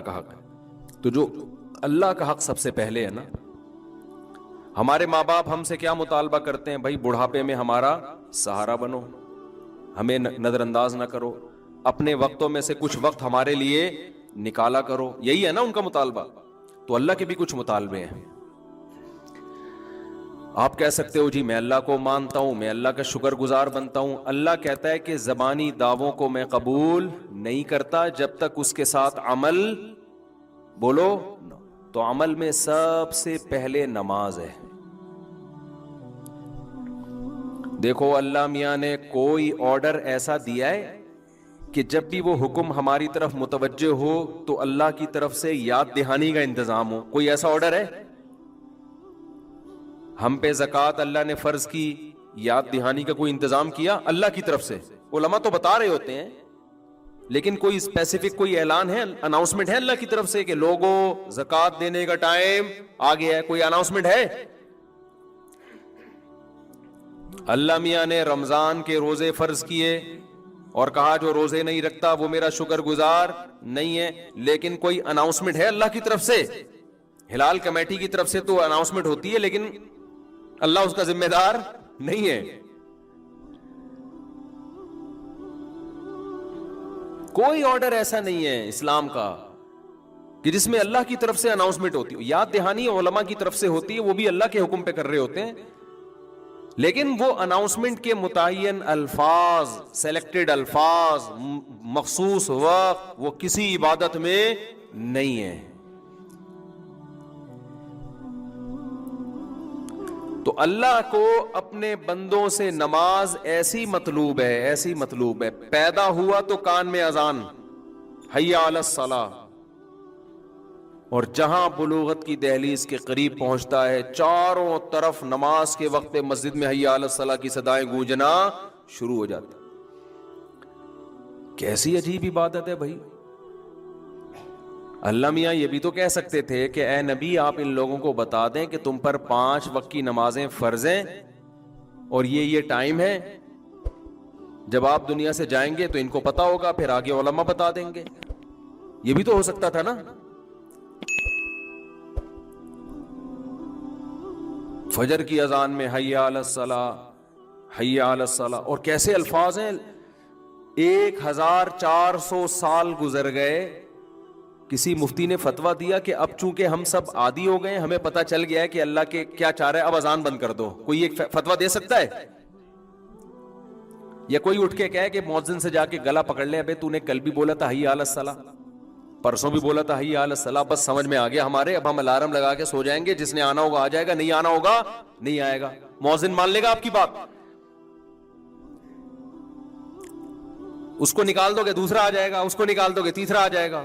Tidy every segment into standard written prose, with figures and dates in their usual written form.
کا حق ہے. تو جو اللہ کا حق سب سے پہلے ہے نا. ہمارے ماں باپ ہم سے کیا مطالبہ کرتے ہیں؟ بھائی بڑھاپے میں ہمارا سہارا بنو, ہمیں نظر انداز نہ کرو, اپنے وقتوں میں سے کچھ وقت ہمارے لیے نکالا کرو. یہی ہے نا ان کا مطالبہ. تو اللہ کے بھی کچھ مطالبے ہیں. آپ کہہ سکتے ہو جی میں اللہ کو مانتا ہوں, میں اللہ کا شکر گزار بنتا ہوں. اللہ کہتا ہے کہ زبانی دعووں کو میں قبول نہیں کرتا جب تک اس کے ساتھ عمل بولو. تو عمل میں سب سے پہلے نماز ہے. دیکھو اللہ میاں نے کوئی آرڈر ایسا دیا ہے کہ جب بھی وہ حکم ہماری طرف متوجہ ہو تو اللہ کی طرف سے یاد دہانی کا انتظام ہو؟ کوئی ایسا آرڈر ہے؟ ہم پہ زکوٰۃ اللہ نے فرض کی, یاد دہانی کا کوئی انتظام کیا اللہ کی طرف سے؟ علماء تو بتا رہے ہوتے ہیں, لیکن کوئی اسپیسیفک کوئی اعلان ہے, اناؤنسمنٹ ہے اللہ کی طرف سے کہ لوگوں زکوٰۃ دینے کا ٹائم آ گیا ہے؟ کوئی اناؤنسمنٹ ہے؟ اللہ میاں نے رمضان کے روزے فرض کیے اور کہا جو روزے نہیں رکھتا وہ میرا شکر گزار نہیں ہے, لیکن کوئی اناؤنسمنٹ ہے اللہ کی طرف سے؟ ہلال کمیٹی کی طرف سے تو اناؤنسمنٹ ہوتی ہے, لیکن اللہ اس کا ذمہ دار نہیں ہے. کوئی آرڈر ایسا نہیں ہے اسلام کا کہ جس میں اللہ کی طرف سے اناؤنسمنٹ ہوتی ہو. یاد دہانی علماء کی طرف سے ہوتی ہے, وہ بھی اللہ کے حکم پہ کر رہے ہوتے ہیں, لیکن وہ اناؤنسمنٹ کے متعین الفاظ, سلیکٹڈ الفاظ, مخصوص وقت, وہ کسی عبادت میں نہیں ہے. تو اللہ کو اپنے بندوں سے نماز ایسی مطلوب ہے, ایسی مطلوب ہے. پیدا ہوا تو کان میں اذان حی علی الصلاۃ, اور جہاں بلوغت کی دہلیز کے قریب پہنچتا ہے چاروں طرف نماز کے وقت مسجد میں حی علی الصلاۃ کی صدائیں گونجنا شروع ہو جاتی. کیسی عجیب عبادت ہے بھائی. اللہ میاں یہ بھی تو کہہ سکتے تھے کہ اے نبی آپ ان لوگوں کو بتا دیں کہ تم پر 5 وقت کی نمازیں فرض ہیں اور یہ ٹائم ہے, جب آپ دنیا سے جائیں گے تو ان کو پتا ہوگا, پھر آگے علماء بتا دیں گے. یہ بھی تو ہو سکتا تھا نا. فجر کی اذان میں حی علی الصلاۃ, حی علی الصلاۃ, اور کیسے الفاظ ہیں. 1400 سال گزر گئے, کسی مفتی نے فتویٰ دیا کہ اب چونکہ ہم سب عادی ہو گئے, ہمیں پتہ چل گیا ہے کہ اللہ کے کیا چاہ رہا ہے, اب اذان بند کر دو. کوئی ایک فتویٰ دے سکتا ہے؟ یا کوئی اٹھ کے کہے کہ مؤذن سے جا کے گلا پکڑ لے, ابے تو نے کل بھی بولا تھا حی علی الصلاۃ, پرسوں بھی بولا تھا حی علی الصلاۃ, بس سمجھ میں آ گیا ہمارے, اب ہم الارم لگا کے سو جائیں گے, جس نے آنا ہوگا آ جائے گا, نہیں آنا ہوگا نہیں آئے گا. مؤذن مان لے گا آپ کی بات؟ اس کو نکال دو گے دوسرا آ جائے گا, اس کو نکال دو گے تیسرا آ جائے گا.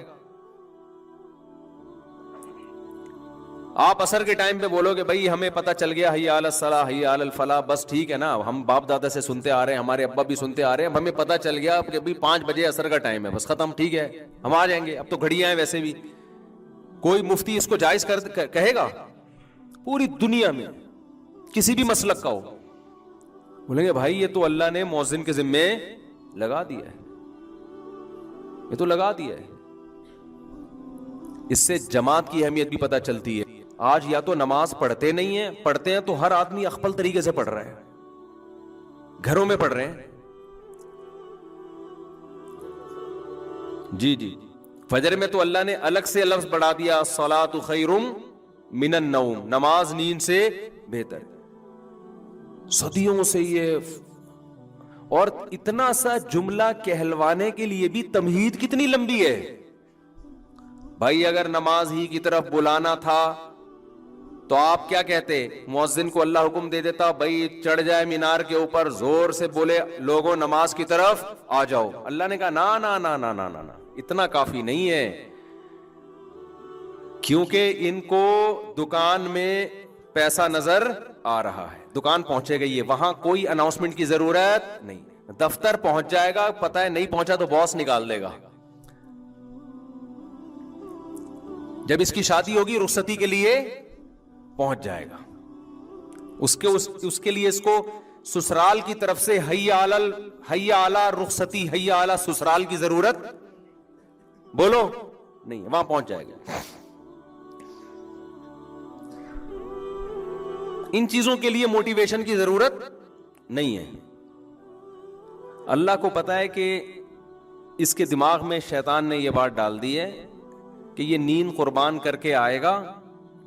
آپ عصر کے ٹائم پہ بولو گے بھائی ہمیں پتہ چل گیا حی علی الصلاۃ حی علی الفلاح, بس ٹھیک ہے نا, ہم باپ دادا سے سنتے آ رہے ہیں, ہمارے ابا بھی سنتے آ رہے ہیں, اب ہمیں پتہ چل گیا کہ ابھی 5 بجے عصر کا ٹائم ہے, بس ختم, ٹھیک ہے ہم آ جائیں گے, اب تو گھڑیاں ہیں ویسے بھی. کوئی مفتی اس کو جائز کہے گا؟ پوری دنیا میں کسی بھی مسلک کا ہو, بولیں گے بھائی یہ تو اللہ نے مؤذن کے ذمے لگا دیا ہے, یہ تو لگا دیا ہے. اس سے جماعت کی اہمیت بھی پتہ چلتی ہے. آج یا تو نماز پڑھتے نہیں ہیں, پڑھتے ہیں تو ہر آدمی اخپل طریقے سے پڑھ رہا ہے, گھروں میں پڑھ رہے ہیں. جی جی, فجر میں تو اللہ نے الگ سے لفظ بڑھا دیا, الصلاۃ خیر من النوم, نماز نیند سے بہتر. صدیوں سے یہ, اور اتنا سا جملہ کہلوانے کے لیے بھی تمہید کتنی لمبی ہے. بھائی اگر نماز ہی کی طرف بلانا تھا تو آپ کیا کہتے؟ مؤذن کو اللہ حکم دے دیتا بھائی چڑھ جائے مینار کے اوپر, زور سے بولے لوگوں نماز کی طرف آ جاؤ. اللہ نے کہا نا نا نا نا نا نا, اتنا کافی نہیں ہے, کیونکہ ان کو دکان میں پیسہ نظر آ رہا ہے, دکان پہنچے گئی ہے, وہاں کوئی اناؤنسمنٹ کی ضرورت نہیں. دفتر پہنچ جائے گا, پتہ ہے نہیں پہنچا تو باس نکال دے گا. جب اس کی شادی ہوگی رخصتی کے لیے پہنچ جائے گا, اس کے لیے اس کو سسرال کی طرف سے حی علی رخصتی, حی علی سسرال کی ضرورت. بولو نہیں ہے, وہاں پہنچ جائے گا. ان چیزوں کے لیے موٹیویشن کی ضرورت نہیں ہے. اللہ کو پتا ہے کہ اس کے دماغ میں شیطان نے یہ بات ڈال دی ہے کہ یہ نیند قربان کر کے آئے گا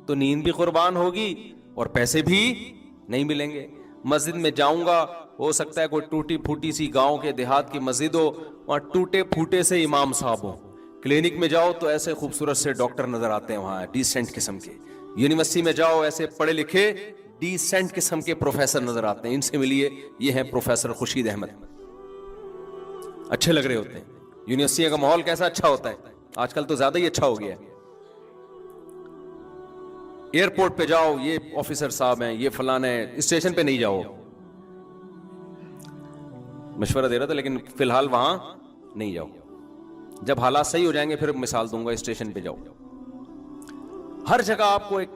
تو نیند بھی قربان ہوگی اور پیسے بھی نہیں ملیں گے. مسجد میں جاؤں گا, ہو سکتا ہے کوئی ٹوٹی پھوٹی سی گاؤں کے دیہات کی مسجد ہو, وہاں ٹوٹے پھوٹے سے امام صاحب ہو. کلینک میں جاؤ تو ایسے خوبصورت سے ڈاکٹر نظر آتے ہیں وہاں, ڈیسنٹ قسم کے. یونیورسٹی میں جاؤ, ایسے پڑھے لکھے ڈیسنٹ قسم کے پروفیسر نظر آتے ہیں. ان سے ملیے, یہ ہیں پروفیسر خورشید احمد, اچھے لگ رہے ہوتے ہیں. یونیورسٹی کا ماحول کیسا اچھا ہوتا ہے آج کل, تو زیادہ ہی اچھا ہو گیا ہے. ایئرپورٹ پہ جاؤ, یہ آفیسر صاحب ہیں, یہ فلاں ہیں. اسٹیشن پہ نہیں جاؤ, مشورہ دے رہا تھا, لیکن فی الحال وہاں نہیں جاؤ. جب حالات صحیح ہو جائیں گے پھر مثال دوں گا. اسٹیشن پہ جاؤ, ہر جگہ آپ کو ایک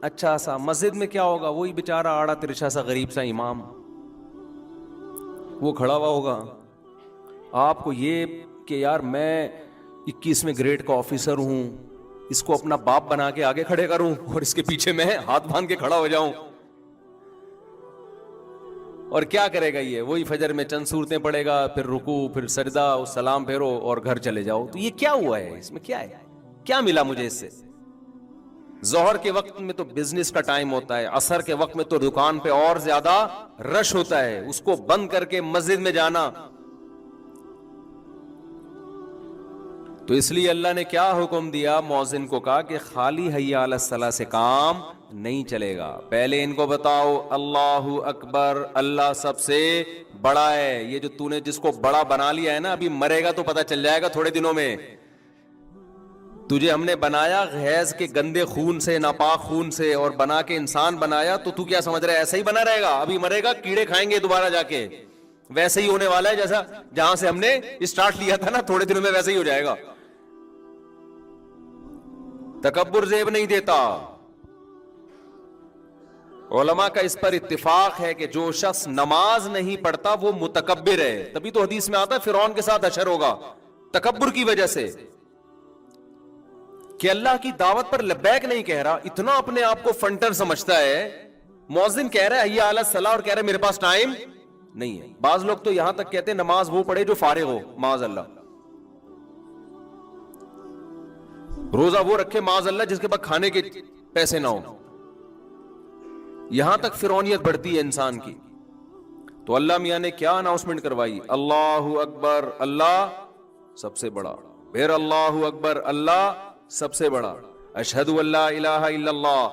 اچھا سا. مسجد میں کیا ہوگا, وہی بیچارہ آڑا ترچھا سا غریب سا امام, وہ کھڑا ہوا ہوگا. آپ کو یہ کہ یار میں 21ویں گریڈ کا آفیسر ہوں, اس کو اپنا باپ بنا کے آگے کھڑے کروں اور اس کے پیچھے میں ہاتھ باندھ کے کھڑا ہو جاؤں. اور کیا کرے گا یہ, وہی فجر میں چند صورتیں پڑھے گا, پھر رکوع, پھر سجدہ, سلام پھیرو اور گھر چلے جاؤ. تو یہ کیا ہوا ہے, اس میں کیا ہے, کیا ملا مجھے اس سے؟ ظہر کے وقت میں تو بزنس کا ٹائم ہوتا ہے, عصر کے وقت میں تو دکان پہ اور زیادہ رش ہوتا ہے, اس کو بند کر کے مسجد میں جانا. تو اس لیے اللہ نے کیا حکم دیا, مؤذن کو کہا کہ خالی حی علی الصلاۃ سے کام نہیں چلے گا. پہلے ان کو بتاؤ اللہ اکبر, اللہ سب سے بڑا ہے. یہ جو تو نے جس کو بڑا بنا لیا ہے نا, ابھی مرے گا تو پتہ چل جائے گا تھوڑے دنوں میں. تجھے ہم نے بنایا حیض کے گندے خون سے, ناپاک خون سے, اور بنا کے انسان بنایا, تو کیا سمجھ رہا ہے ایسا ہی بنا رہے گا؟ ابھی مرے گا, کیڑے کھائیں گے دوبارہ جا کے. ویسے ہی ہونے والا ہے جیسا جہاں سے ہم نے اسٹارٹ لیا تھا نا, تھوڑے دنوں میں ویسے ہی ہو جائے گا. تکبر زیب نہیں دیتا. علماء کا اس پر اتفاق ہے کہ جو شخص نماز نہیں پڑھتا وہ متکبر ہے. تبھی تو حدیث میں آتا ہے فرعون کے ساتھ حشر ہوگا, تکبر کی وجہ سے کہ اللہ کی دعوت پر لبیک نہیں کہہ رہا, اتنا اپنے آپ کو فنٹر سمجھتا ہے. مؤذن کہہ رہا ہے حی علی الصلاۃ اور کہہ رہا ہے میرے پاس ٹائم نہیں ہے. بعض لوگ تو یہاں تک کہتے ہیں نماز وہ پڑھے جو فارغ ہو, معاذ اللہ. روزہ وہ رکھے معاذ اللہ جس کے پاس کھانے کے پیسے نہ ہو. یہاں تک فرعونیت بڑھتی ہے انسان کی. تو اللہ میاں نے کیا اناؤنسمنٹ کروائی, اللہ اکبر, اللہ سب سے بڑا. پھر اللہ اکبر, اللہ سب سے بڑا. اشہد ان لا الہ الا اللہ,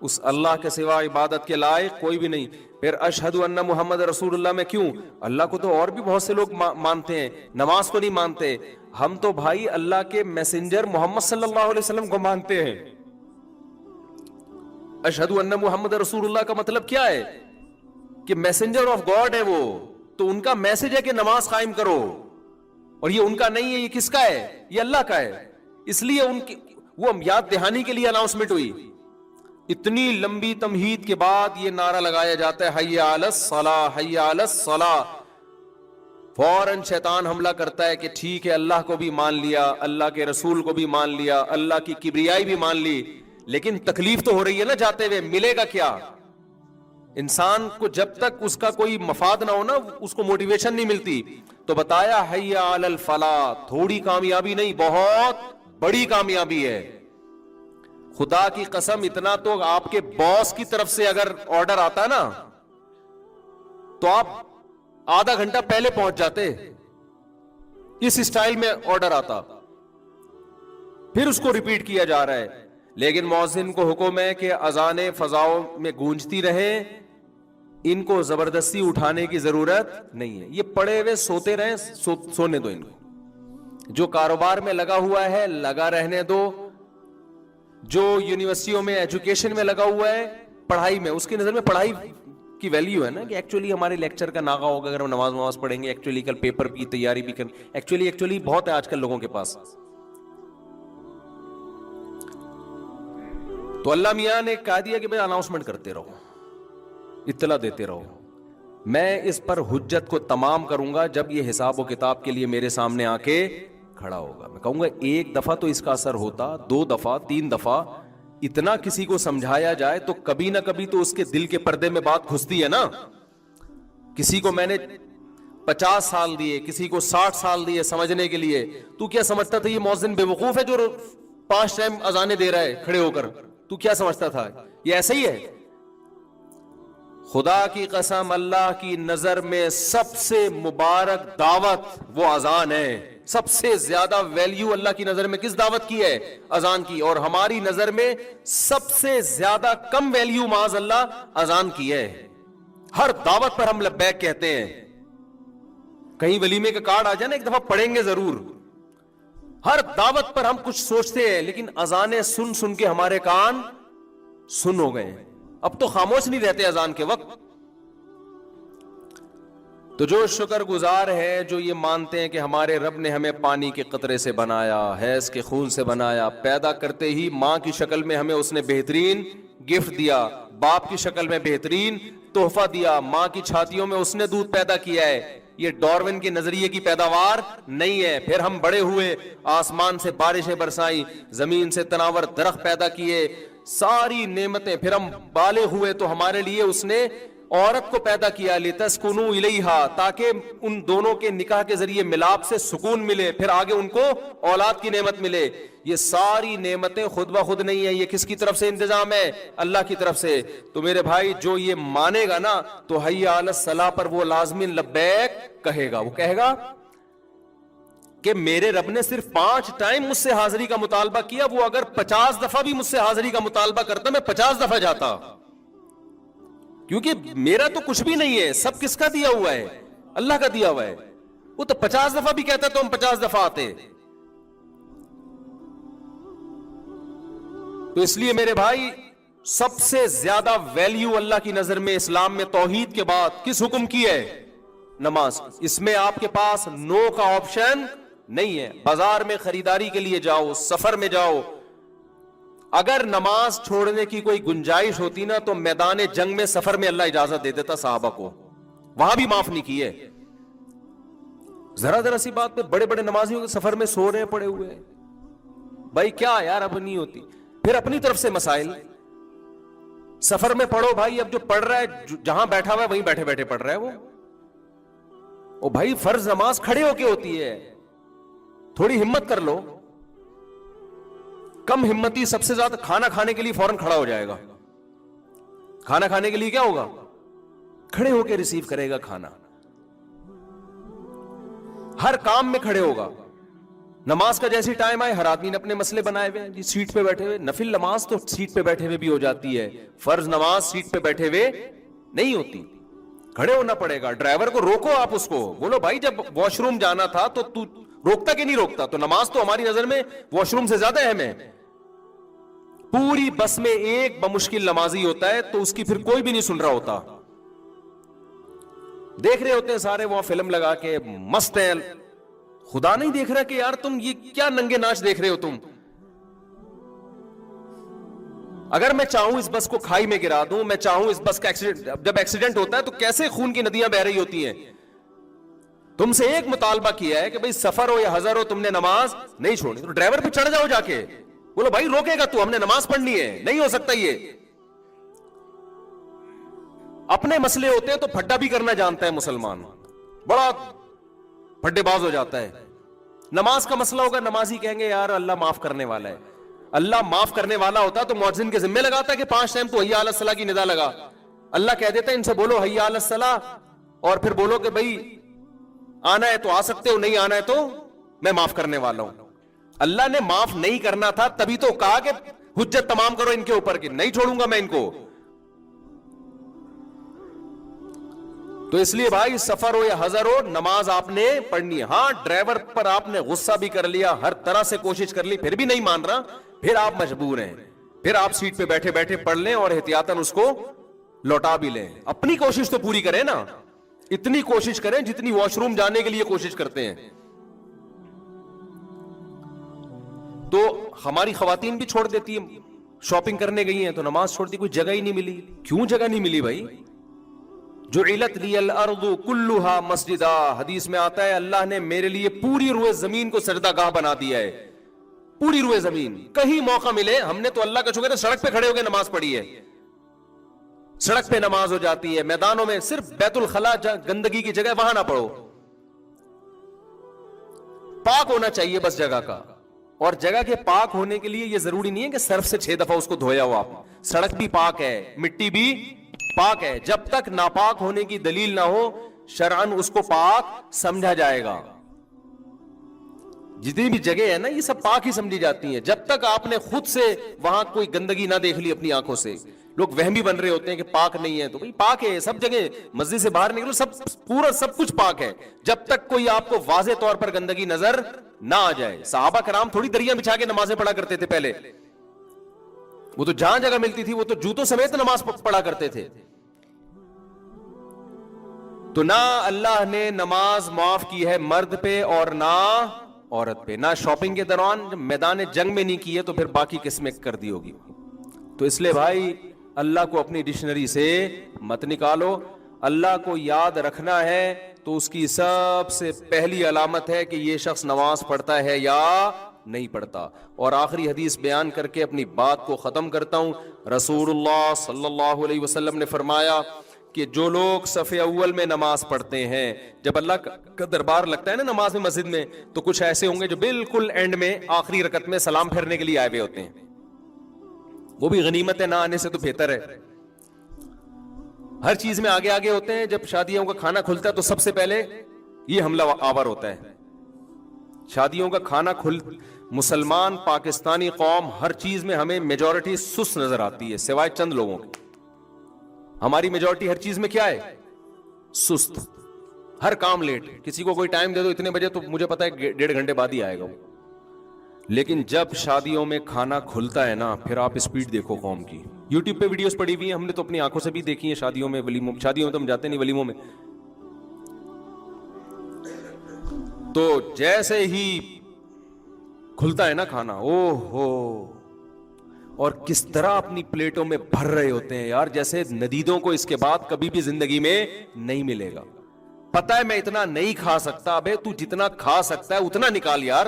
اس اللہ کے سوا عبادت کے لائق کوئی بھی نہیں. پھر اشہد ان محمد رسول اللہ. میں کیوں, اللہ کو تو اور بھی بہت سے لوگ مانتے ہیں, نماز کو نہیں مانتے. ہم تو بھائی اللہ کے میسنجر محمد صلی اللہ علیہ وسلم کو مانتے ہیں. اشہد ان محمد رسول اللہ کا مطلب کیا ہے کہ میسنجر آف گاڈ ہے وہ, تو ان کا میسج ہے کہ نماز قائم کرو, اور یہ ان کا نہیں ہے, یہ کس کا ہے, یہ اللہ کا ہے. اس لیے ان کی وہ یاد دہانی کے لیے اناؤنسمنٹ ہوئی. اتنی لمبی تمہید کے بعد یہ نعرہ لگایا جاتا ہے حی علی الصلاۃ, حی علی الصلاۃ. فوراً شیطان حملہ کرتا ہے کہ ٹھیک ہے اللہ کو بھی مان لیا, اللہ کے رسول کو بھی مان لیا, اللہ کی کبریائی بھی مان لی, لیکن تکلیف تو ہو رہی ہے نا جاتے ہوئے. ملے گا کیا انسان کو جب تک اس کا کوئی مفاد نہ ہو نا, اس کو موٹیویشن نہیں ملتی. تو بتایا حی علی الفلاح, تھوڑی کامیابی نہیں بہت بڑی کامیابی ہے. خدا کی قسم, اتنا تو آپ کے باس کی طرف سے اگر آرڈر آتا نا تو آپ آدھا گھنٹہ پہلے پہنچ جاتے. اس اسٹائل میں آرڈر آتا, پھر اس کو ریپیٹ کیا جا رہا ہے. لیکن مؤذن کو حکم ہے کہ اذانیں فضاؤں میں گونجتی رہیں, ان کو زبردستی اٹھانے کی ضرورت نہیں ہے. یہ پڑے ہوئے سوتے رہیں, سونے دو ان کو. جو کاروبار میں لگا ہوا ہے لگا رہنے دو, جو یونیورسٹیوں میں ایجوکیشن میں لگا ہوا ہے, پڑھائی میں, اس کی نظر میں پڑھائی کی ویلیو ہے نا کہ ایکچولی ہمارے لیکچر کا ناغہ ہوگا اگر ہم نماز پڑھیں گے, ایکچولی کل پیپر کی تیاری بھی کریں, ایکچولی بہت ہے آج کل لوگوں کے پاس. تو اللہ میاں نے کہا دیا کہ بھائی اناؤنسمنٹ کرتے رہو, اطلاع دیتے رہو. میں اس پر حجت کو تمام کروں گا جب یہ حساب و کتاب کے لیے میرے سامنے آ کے کھڑا ہوگا. میں کہوں گا ایک دفعہ تو اس کا اثر ہوتا, 2 دفعہ 3 دفعہ اتنا کسی کو سمجھایا جائے تو کبھی نہ کبھی تو اس کے دل کے پردے میں بات گھستی ہے نا. کسی کو میں نے 50 سال دیے, کسی کو 60 سال دیے سمجھنے کے لیے, تو کیا سمجھتا تھا یہ مؤذن بے وقوف ہے جو 5 ٹائم اذانیں دے رہا ہے کھڑے ہو کر؟ تو کیا سمجھتا تھا یہ ایسا ہی ہے؟ خدا کی قسم, اللہ کی نظر میں سب سے مبارک دعوت وہ اذان ہے. سب سے زیادہ ویلیو اللہ کی نظر میں کس دعوت کی ہے؟ اذان کی. اور ہماری نظر میں سب سے زیادہ کم ویلیو معاذ اللہ اذان کی ہے. ہر دعوت پر ہم لبیک کہتے ہیں. کہیں ولیمے کا کارڈ آ جائے نا, ایک دفعہ پڑھیں گے ضرور. ہر دعوت پر ہم کچھ سوچتے ہیں, لیکن اذانیں سن سن کے ہمارے کان سن ہو گئے. اب تو خاموش نہیں رہتے اذان کے وقت. تو جو شکر گزار ہے, جو یہ مانتے ہیں کہ ہمارے رب نے ہمیں پانی کے قطرے سے بنایا, حیض کے خون سے بنایا, پیدا کرتے ہی ماں کی شکل میں ہمیں اس نے بہترین گفٹ دیا, باپ کی شکل میں بہترین تحفہ دیا, ماں کی چھاتیوں میں اس نے دودھ پیدا کیا ہے, یہ ڈارون کے نظریے کی پیداوار نہیں ہے. پھر ہم بڑے ہوئے, آسمان سے بارشیں برسائیں, زمین سے تناور درخت پیدا کیے, ساری نعمتیں. پھر ہم بالغ ہوئے تو ہمارے لیے اس نے عورت کو پیدا کیا, لتسکنوا الیہا, تاکہ ان دونوں کے نکاح کے ذریعے ملاپ سے سکون ملے, پھر آگے ان کو اولاد کی نعمت ملے. یہ ساری نعمتیں خود بخود نہیں ہیں, یہ کس کی طرف سے انتظام ہے؟ اللہ کی طرف سے. تو میرے بھائی جو یہ مانے گا نا تو حی علی الصلاح پر وہ لازمی لبیک کہے گا. وہ کہے گا کہ میرے رب نے صرف 5 ٹائم مجھ سے حاضری کا مطالبہ کیا, وہ اگر 50 دفعہ بھی مجھ سے حاضری کا مطالبہ کرتا میں 50 دفعہ جاتا, کیونکہ میرا تو کچھ بھی نہیں ہے, سب کس کا دیا ہوا ہے؟ اللہ کا دیا ہوا ہے. وہ تو 50 دفعہ بھی کہتا تو ہم 50 دفعہ آتے. تو اس لیے میرے بھائی سب سے زیادہ ویلیو اللہ کی نظر میں اسلام میں توحید کے بعد کس حکم کی ہے؟ نماز. اس میں آپ کے پاس نو کا آپشن نہیں ہے. بازار میں خریداری کے لیے جاؤ, سفر میں جاؤ, اگر نماز چھوڑنے کی کوئی گنجائش ہوتی نا تو میدان جنگ میں سفر میں اللہ اجازت دے دیتا صحابہ کو, وہاں بھی معاف نہیں کی ہے. ذرا ذرا سی بات پہ بڑے بڑے نمازیوں کے سفر میں سو رہے ہیں, پڑے ہوئے ہیں. بھائی کیا یار, اب نہیں ہوتی. پھر اپنی طرف سے مسائل سفر میں پڑھو بھائی. اب جو پڑھ رہا ہے جہاں بیٹھا ہوا ہے وہیں بیٹھے بیٹھے پڑھ رہا ہے وہ بھائی فرض نماز کھڑے ہو کے ہوتی ہے, تھوڑی ہمت کر لو. کم ہمتی سب سے زیادہ کھانا کھانے کے لیے فوراً کھڑا ہو جائے گا. کھانا کھانے کے لیے کیا ہوگا؟ کھڑے ہو کے ریسیو کرے گا کھانا. ہر کام میں کھڑے ہوگا. نماز کا جیسی ٹائم آئے, ہر آدمی نے اپنے مسئلے بنائے ہوئے ہیں جی, سیٹ پہ بیٹھے ہوئے. نفل نماز تو سیٹ پہ بیٹھے ہوئے بھی ہو جاتی ہے, فرض نماز سیٹ پہ بیٹھے ہوئے نہیں ہوتی, کھڑے ہونا پڑے گا. ڈرائیور کو روکو, آپ اس کو بولو بھائی جب واش روم جانا تھا تو تو روکتا کہ نہیں روکتا؟ تو نماز تو ہماری نظر میں واش روم سے زیادہ اہم ہے. پوری بس میں ایک بمشکل نمازی ہوتا ہے تو اس کی پھر کوئی بھی نہیں سن رہا ہوتا. دیکھ رہے ہوتے ہیں سارے وہاں فلم لگا کے مست ہیں, خدا نہیں دیکھ رہا کہ یار تم یہ کیا ننگے ناچ دیکھ رہے ہو تم. اگر میں چاہوں اس بس کو کھائی میں گرا دوں, میں چاہوں اس بس کا ایکسیڈنٹ, جب ایکسیڈنٹ ہوتا ہے تو کیسے خون کی ندیاں بہ رہی ہوتی ہیں. تم سے ایک مطالبہ کیا ہے کہ بھئی سفر ہو یا حضر ہو, تم نے نماز نہیں چھوڑنی, تو ڈرائیور پہ چڑھ جاؤ جا کے, بولو بھائی روکے گا تو, ہم نے نماز پڑھنی ہے. نہیں ہو سکتا یہ. اپنے مسئلے ہوتے ہیں تو پھڈا بھی کرنا جانتا ہے مسلمان, بڑا پھڈے باز ہو جاتا ہے. نماز کا مسئلہ ہوگا, نمازی کہیں گے یار اللہ معاف کرنے والا ہے. اللہ معاف کرنے والا ہوتا تو مؤذن کے ذمہ لگاتا کہ 5 ٹائم تو حی علی الصلاح کی ندا لگا. اللہ کہہ دیتا ہے ان سے بولو حی علی الصلاح, اور پھر بولو کہ بھئی آنا ہے تو آ سکتے ہو, نہیں آنا ہے تو میں معاف کرنے والا ہوں. اللہ نے معاف نہیں کرنا تھا تبھی تو کہا کہ حجت تمام کرو ان کے اوپر, کہ نہیں چھوڑوں گا میں ان کو. تو اس لیے بھائی سفر ہو یا حضر ہو, نماز آپ نے پڑھنی ہے. ہاں ڈرائیور پر آپ نے غصہ بھی کر لیا, ہر طرح سے کوشش کر لی, پھر بھی نہیں مان رہا, پھر آپ مجبور ہیں, پھر آپ سیٹ پہ بیٹھے بیٹھے پڑھ لیں اور احتیاطاً اس کو لوٹا بھی لیں. اپنی کوشش تو پوری کریں نا, اتنی کوشش کریں جتنی واش روم جانے کے لیے کوشش کرتے ہیں. تو ہماری خواتین بھی چھوڑ دیتی ہیں, شاپنگ کرنے گئی ہیں تو نماز چھوڑ دی, کوئی جگہ ہی نہیں ملی. کیوں جگہ نہیں ملی بھائی؟ جعلت لی الارض کلھا مسجدا، حدیث میں آتا ہے اللہ نے میرے لیے پوری روئے زمین کو سجدہ گاہ بنا دیا ہے، پوری روئے زمین. کہیں موقع ملے، ہم نے تو اللہ کا شکر ہے سڑک پہ کھڑے ہو کے نماز پڑھی ہے، سڑک پہ نماز ہو جاتی ہے، میدانوں میں، صرف بیت الخلاء گندگی کی جگہ وہاں نہ پڑھو. پاک ہونا چاہیے بس جگہ کا. اور جگہ کے پاک ہونے کے لیے یہ ضروری نہیں ہے کہ صرف سے 6 دفعہ اس کو دھویا ہو آپ. سڑک بھی پاک ہے، مٹی بھی پاک ہے، جب تک ناپاک ہونے کی دلیل نہ ہو شرعن اس کو پاک سمجھا جائے گا. جتنی بھی جگہ ہے نا یہ سب پاک ہی سمجھی جاتی ہیں جب تک آپ نے خود سے وہاں کوئی گندگی نہ دیکھ لی اپنی آنکھوں سے. لوگ وہمی بن رہے ہوتے ہیں کہ پاک نہیں ہے، تو بھئی پاک ہے سب جگہ، مسجد سے باہر نکلو سب پورا سب کچھ پاک ہے، جب تک کوئی آپ کو واضح طور پر گندگی نظر نہ آ جائے. صحابہ کرام تھوڑی دریا بچھا کے نمازیں پڑھا کرتے تھے پہلے، وہ تو جہاں جگہ ملتی تھی وہ تو جوتوں سمیت نماز پڑھا کرتے تھے. تو نہ اللہ نے نماز معاف کی ہے مرد پہ اور نہ عورت پہ، نہ شاپنگ کے دوران، جب میدان جنگ میں نہیں کی ہے تو پھر باقی کس میں کر دی ہوگی. تو اس لیے بھائی اللہ کو اپنی ڈکشنری سے مت نکالو. اللہ کو یاد رکھنا ہے تو اس کی سب سے پہلی علامت ہے کہ یہ شخص نماز پڑھتا ہے یا نہیں پڑھتا. اور آخری حدیث بیان کر کے اپنی بات کو ختم کرتا ہوں. رسول اللہ صلی اللہ علیہ وسلم نے فرمایا کہ جو لوگ صف اول میں نماز پڑھتے ہیں، جب اللہ کا دربار لگتا ہے نا نماز میں مسجد میں، تو کچھ ایسے ہوں گے جو بالکل اینڈ میں آخری رکعت میں سلام پھیرنے کے لیے آئے ہوئے ہوتے ہیں. وہ بھی غنیمت ہے، نہ آنے سے تو بہتر ہے. ہر چیز میں آگے آگے ہوتے ہیں. جب شادیوں کا کھانا کھلتا ہے تو سب سے پہلے یہ حملہ آور ہوتا ہے. شادیوں کا کھانا مسلمان پاکستانی قوم ہر چیز میں ہمیں میجورٹی سست نظر آتی ہے سوائے چند لوگوں کے. ہماری میجورٹی ہر چیز میں کیا ہے؟ سست. ہر کام لیٹ. کسی کو کوئی ٹائم دے دو اتنے بجے تو مجھے پتا ہے 1.5 گھنٹے بعد ہی آئے گا وہ. لیکن جب شادیوں میں کھانا کھلتا ہے نا پھر آپ اسپیڈ دیکھو قوم کی. یوٹیوب پہ ویڈیوز پڑی ہوئی ہیں، ہم نے تو اپنی آنکھوں سے بھی دیکھی ہیں شادیوں میں، ولیموں. شادیوں میں تو ہم جاتے نہیں، ولیموں میں تو جیسے ہی کھلتا ہے نا کھانا، او ہو، اور کس طرح اپنی پلیٹوں میں بھر رہے ہوتے ہیں یار، جیسے ندیدوں کو اس کے بعد کبھی بھی زندگی میں نہیں ملے گا. پتا ہے میں اتنا نہیں کھا سکتا. ابے تو جتنا کھا سکتا ہے اتنا نکال یار.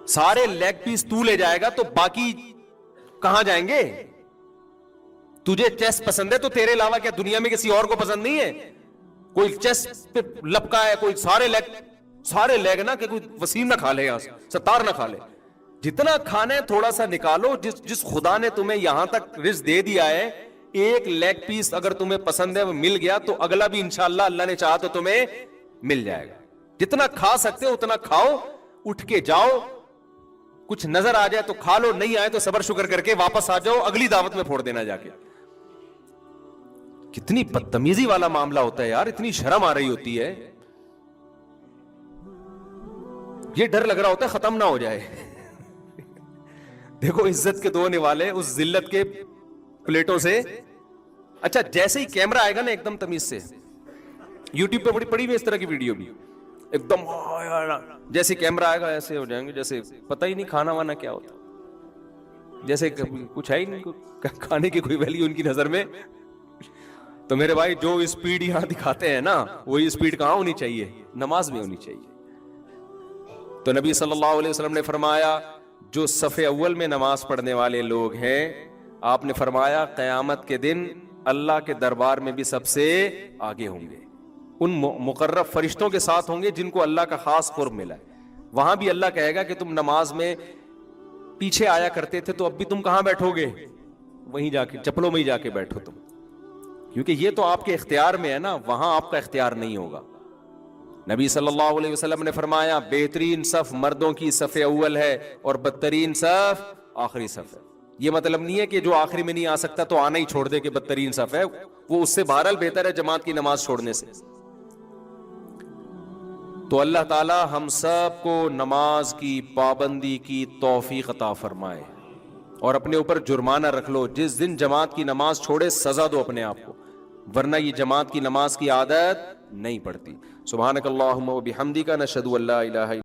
سارے لیگ پیس تو لے جائے گا تو باقی کہاں جائیں گے؟ تجھے چیسٹ پسند ہے تو تیرے علاوہ کیا دنیا میں کسی اور کو پسند نہیں ہے؟ کوئی چیسٹ پہ لپکا ہے، کوئی سارے لیگ نا کہ کوئی وسیم نہ کھا لے، ستار نہ کھا لے. جتنا کھانا ہے تھوڑا سا نکالو. جس خدا نے تمہیں یہاں تک رزق دے دیا ہے، ایک لیگ پیس اگر تمہیں پسند ہے وہ مل گیا تو اگلا بھی انشاءاللہ اللہ نے چاہا تو تمہیں مل جائے گا. جتنا کھا سکتے ہو اتنا کھاؤ، اٹھ کے جاؤ. کچھ نظر آ جائے تو کھا لو، نہیں آئے تو صبر شکر کر کے واپس آ جاؤ، اگلی دعوت میں پھوڑ دینا جا کے. کتنی بدتمیزی والا معاملہ ہوتا ہے یار، اتنی شرم آ رہی ہوتی ہے. یہ ڈر لگ رہا ہوتا ہے ختم نہ ہو جائے. دیکھو عزت کے دونے والے اس ذلت کے پلیٹوں سے. اچھا جیسے ہی کیمرہ آئے گا نا ایک دم تمیز سے، یوٹیوب پہ پڑی ہوئی اس طرح کی ویڈیو بھی، ایک دم جیسے کیمرہ آئے گا ایسے ہو جائیں گے جیسے پتہ ہی نہیں کھانا وانا کیا ہوتا، جیسے کچھ ہے ہی نہیں، کھانے کی کوئی ویلیو ان کی نظر میں. تو میرے بھائی جو اسپیڈ یہاں دکھاتے ہیں نا وہی اسپیڈ کہاں ہونی چاہیے؟ نماز میں ہونی چاہیے. تو نبی صلی اللہ علیہ وسلم نے فرمایا جو صف اول میں نماز پڑھنے والے لوگ ہیں، آپ نے فرمایا قیامت کے دن اللہ کے دربار میں بھی سب سے آگے ہوں گے. ان مقرب فرشتوں کے ساتھ ہوں گے جن کو اللہ کا خاص قرب ملا ہے. وہاں بھی اللہ کہے گا کہ تم نماز میں پیچھے آیا کرتے تھے تو اب بھی تم کہاں بیٹھو گے؟ وہیں جا کے چپلوں میں ہی جا کے بیٹھو تم، کیونکہ یہ تو آپ کے اختیار میں ہے نا، وہاں آپ کا اختیار نہیں ہوگا. نبی صلی اللہ علیہ وسلم نے فرمایا بہترین صف مردوں کی صف اول ہے اور بدترین صف آخری صف ہے. یہ مطلب نہیں ہے کہ جو آخری میں نہیں آ سکتا تو آنا ہی چھوڑ دے کہ بدترین صف ہے، وہ اس سے بہرحال بہتر ہے جماعت کی نماز چھوڑنے سے. تو اللہ تعالی ہم سب کو نماز کی پابندی کی توفیق عطا فرمائے. اور اپنے اوپر جرمانہ رکھ لو، جس دن جماعت کی نماز چھوڑے سزا دو اپنے آپ کو، ورنہ یہ جماعت کی نماز کی عادت نہیں پڑتی. سبحانک اللہم و بحمدک، نشہد ان لا الہ الا